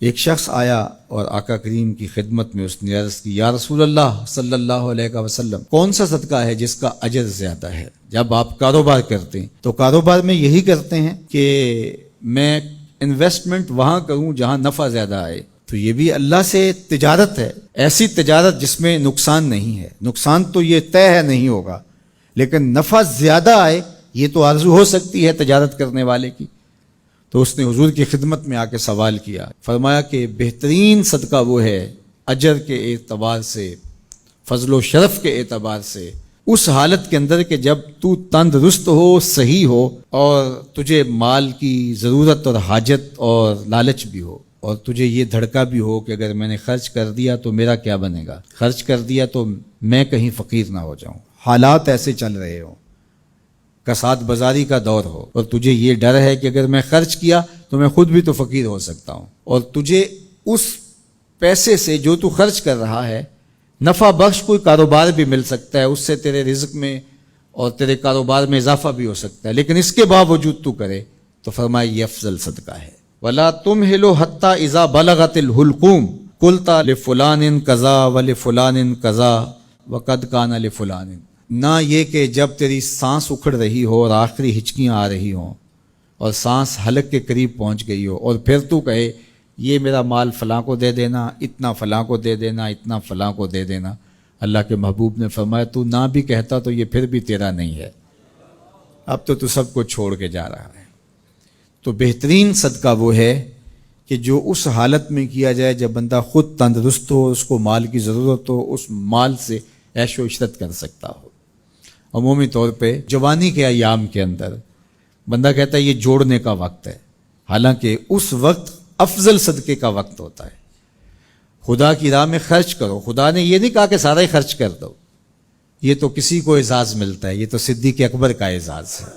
ایک شخص آیا اور آقا کریم کی خدمت میں اس نے عرض کی، یا رسول اللہ صلی اللہ علیہ وسلم، کون سا صدقہ ہے جس کا اجر زیادہ ہے؟ جب آپ کاروبار کرتے ہیں تو کاروبار میں یہی کرتے ہیں کہ میں انویسٹمنٹ وہاں کروں جہاں نفع زیادہ آئے، تو یہ بھی اللہ سے تجارت ہے، ایسی تجارت جس میں نقصان نہیں ہے۔ نقصان تو یہ طے ہے نہیں ہوگا، لیکن نفع زیادہ آئے یہ تو آرزو ہو سکتی ہے تجارت کرنے والے کی۔ تو اس نے حضور کی خدمت میں آ کے سوال کیا، فرمایا کہ بہترین صدقہ وہ ہے اجر کے اعتبار سے، فضل و شرف کے اعتبار سے، اس حالت کے اندر کہ جب تو تندرست ہو، صحیح ہو، اور تجھے مال کی ضرورت اور حاجت اور لالچ بھی ہو، اور تجھے یہ دھڑکا بھی ہو کہ اگر میں نے خرچ کر دیا تو میرا کیا بنے گا، خرچ کر دیا تو میں کہیں فقیر نہ ہو جاؤں، حالات ایسے چل رہے ہوں، کساد بازاری کا دور ہو، اور تجھے یہ ڈر ہے کہ اگر میں خرچ کیا تو میں خود بھی تو فقیر ہو سکتا ہوں، اور تجھے اس پیسے سے جو تو خرچ کر رہا ہے نفع بخش کوئی کاروبار بھی مل سکتا ہے، اس سے تیرے رزق میں اور تیرے کاروبار میں اضافہ بھی ہو سکتا ہے، لیکن اس کے باوجود تو کرے، تو فرمایا یہ افضل صدقہ ہے۔ وَلَا تُمْهِلُ حَتَّى إِذَا بَلَغَتِ الْحُلْقُومَ قُلْتَ لِفُلَانٍ كَذَا وَلِفُلَانٍ كَذَا وَقَدْ كَانَ لِفُلَانٍ، نہ یہ کہ جب تیری سانس اکھڑ رہی ہو اور آخری ہچکیاں آ رہی ہوں اور سانس حلق کے قریب پہنچ گئی ہو، اور پھر تو کہے یہ میرا مال فلاں کو دے دینا، اتنا فلاں کو دے دینا، اتنا فلاں کو دے دینا۔ اللہ کے محبوب نے فرمایا تو نہ بھی کہتا تو یہ پھر بھی تیرا نہیں ہے، اب تو سب کو چھوڑ کے جا رہا ہے۔ تو بہترین صدقہ وہ ہے کہ جو اس حالت میں کیا جائے جب بندہ خود تندرست ہو، اس کو مال کی ضرورت ہو، اس مال سے عیش و عشرت کر سکتا ہو۔ عمومی طور پہ جوانی کے ایام کے اندر بندہ کہتا ہے یہ جوڑنے کا وقت ہے، حالانکہ اس وقت افضل صدقے کا وقت ہوتا ہے۔ خدا کی راہ میں خرچ کرو، خدا نے یہ نہیں کہا کہ سارا ہی خرچ کر دو، یہ تو کسی کو اعزاز ملتا ہے، یہ تو صدیق اکبر کا اعزاز ہے۔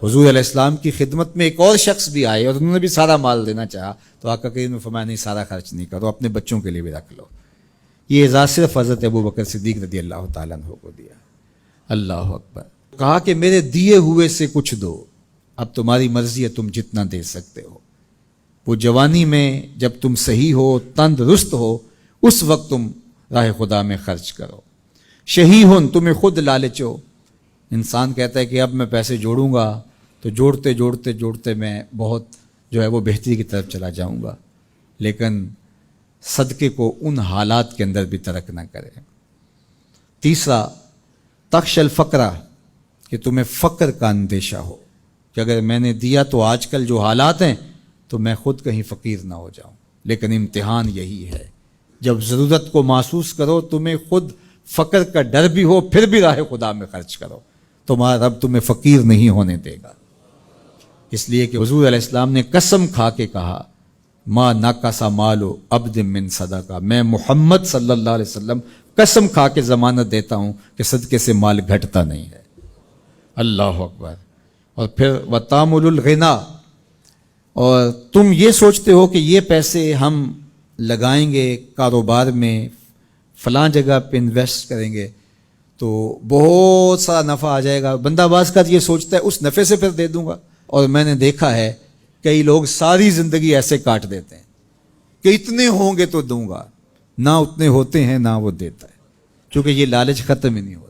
حضور علیہ السلام کی خدمت میں ایک اور شخص بھی آئے اور انہوں نے بھی سارا مال دینا چاہا، تو آقا کریم نے فرمایا نہیں، سارا خرچ نہیں کرو، اپنے بچوں کے لیے بھی رکھ لو۔ یہ اعزاز صرف حضرت ابوبکر صدیق رضی اللہ تعالیٰ عنہ کو دیا۔ اللہ اکبر۔ کہا کہ میرے دیے ہوئے سے کچھ دو، اب تمہاری مرضی ہے، تم جتنا دے سکتے ہو۔ وہ جوانی میں جب تم صحیح ہو، تندرست ہو، اس وقت تم راہ خدا میں خرچ کرو۔ شہیہن، تمہیں خود لالچ ہو، انسان کہتا ہے کہ اب میں پیسے جوڑوں گا تو جوڑتے جوڑتے جوڑتے میں بہت جو ہے وہ بہتری کی طرف چلا جاؤں گا، لیکن صدقے کو ان حالات کے اندر بھی ترک نہ کرے۔ تیسرا، تخش الفقرہ، کہ تمہیں فقر کا اندیشہ ہو کہ اگر میں نے دیا تو آج کل جو حالات ہیں تو میں خود کہیں فقیر نہ ہو جاؤں، لیکن امتحان یہی ہے جب ضرورت کو محسوس کرو، تمہیں خود فقر کا ڈر بھی ہو، پھر بھی راہ خدا میں خرچ کرو، تمہارا رب تمہیں فقیر نہیں ہونے دے گا۔ اس لیے کہ حضور علیہ السلام نے قسم کھا کے کہا، ما نقص مال عبد من صدقہ، میں محمد صلی اللہ علیہ وسلم قسم کھا کے ضمانت دیتا ہوں کہ صدقے سے مال گھٹتا نہیں ہے۔ اللہ اکبر۔ اور پھر وَتَامُلُ الْغِنَا، اور تم یہ سوچتے ہو کہ یہ پیسے ہم لگائیں گے کاروبار میں، فلاں جگہ پہ انویسٹ کریں گے تو بہت سارا نفع آ جائے گا، بندہ باز کا یہ سوچتا ہے اس نفع سے پھر دے دوں گا۔ اور میں نے دیکھا ہے کئی لوگ ساری زندگی ایسے کاٹ دیتے ہیں کہ اتنے ہوں گے تو دوں گا، نہ اتنے ہوتے ہیں نہ وہ دیتا ہے، کیونکہ یہ لالچ ختم ہی نہیں ہوتا۔